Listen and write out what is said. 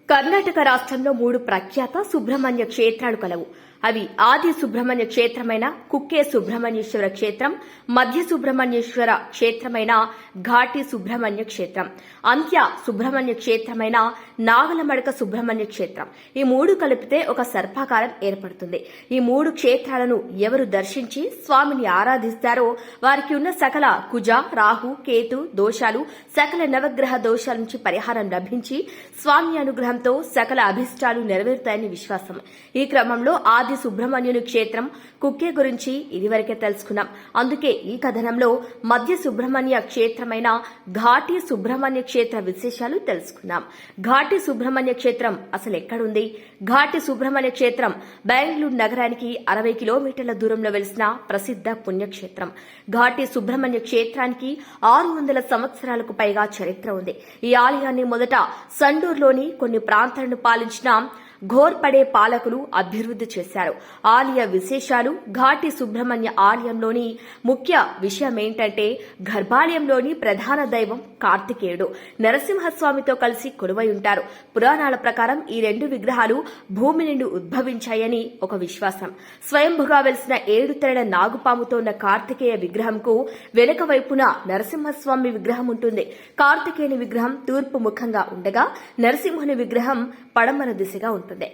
కర్ణాటక రాష్ట్రంలో 3 ప్రఖ్యాత సుబ్రహ్మణ్య క్షేత్రాలు కలవు. అవి ఆది సుబ్రహ్మణ్య క్షేత్రమైన కుక్కే సుబ్రహ్మణ్యేశ్వర క్షేత్రం, మధ్య సుబ్రహ్మణ్యేశ్వర క్షేత్రమైన ఘాటి సుబ్రహ్మణ్య క్షేత్రం, అంత్య సుబ్రహ్మణ్య క్షేత్రమైన నాగలమడక సుబ్రహ్మణ్య క్షేత్రం. ఈ 3 కలిపితే ఒక సర్పాకారం ఏర్పడుతుంది. ఈ 3 క్షేత్రాలను ఎవరు దర్శించి స్వామిని ఆరాధిస్తారో వారికి ఉన్న సకల కుజ, రాహు, కేతు దోషాలు, సకల నవగ్రహ దోషాల నుంచి పరిహారం లభించి స్వామి అనుగ్రహంతో సకల అభిష్టాలు నెరవేరుతాయని విశ్వాసం. ఈ క్రమంలో ఆది సుబ్రహ్మణ్యుని క్షేత్రం కుక్కే గురించి ఇదివరకే తెలుసుకున్నాం. అందుకే ఈ కథనంలో మధ్య సుబ్రహ్మణ్య క్షేత్రమైన ఘాటి సుబ్రహ్మణ్య క్షేత్ర విశేషాలు తెలుసుకున్నాం. ఘాటి సుబ్రహ్మణ్య క్షేత్రం అసలు ఎక్కడుంది? ఘాటి సుబ్రహ్మణ్య క్షేత్రం బెంగళూరు నగరానికి 60 కిలోమీటర్ల దూరంలో వెలిసిన ప్రసిద్ధ పుణ్యక్షేత్రం. ఘాటి సుబ్రహ్మణ్య క్షేత్రానికి 600 సంవత్సరాలకు పైగా చరిత్ర ఉంది. ఈ ఆలయాన్ని మొదట సండూరులోని కొన్ని ప్రాంతాలను పాలించిన ఘోర్పడే పాలకులు అభివృద్ధి చేశారు. ఆలయ విశేషాలు. ఘాటి సుబ్రహ్మణ్య ఆలయంలోని ముఖ్య విషయం ఏంటంటే గర్భాలయంలోని ప్రధాన దైవం కార్తికేయుడు నరసింహస్వామితో కలిసి కొలువై ఉంటారు. పురాణాల ప్రకారం ఈ 2 విగ్రహాలు భూమి నుండి ఉద్భవించాయని ఒక విశ్వాసం. స్వయంభుగా వెలిసిన 7 తలల నాగుపాముతో ఉన్న కార్తికేయ విగ్రహంకు వెనుక వైపున నరసింహస్వామి విగ్రహం ఉంటుంది. కార్తికేయుని విగ్రహం తూర్పు ముఖంగా ఉండగా నరసింహుని విగ్రహం పడమర దిశగా ఉంటుంది.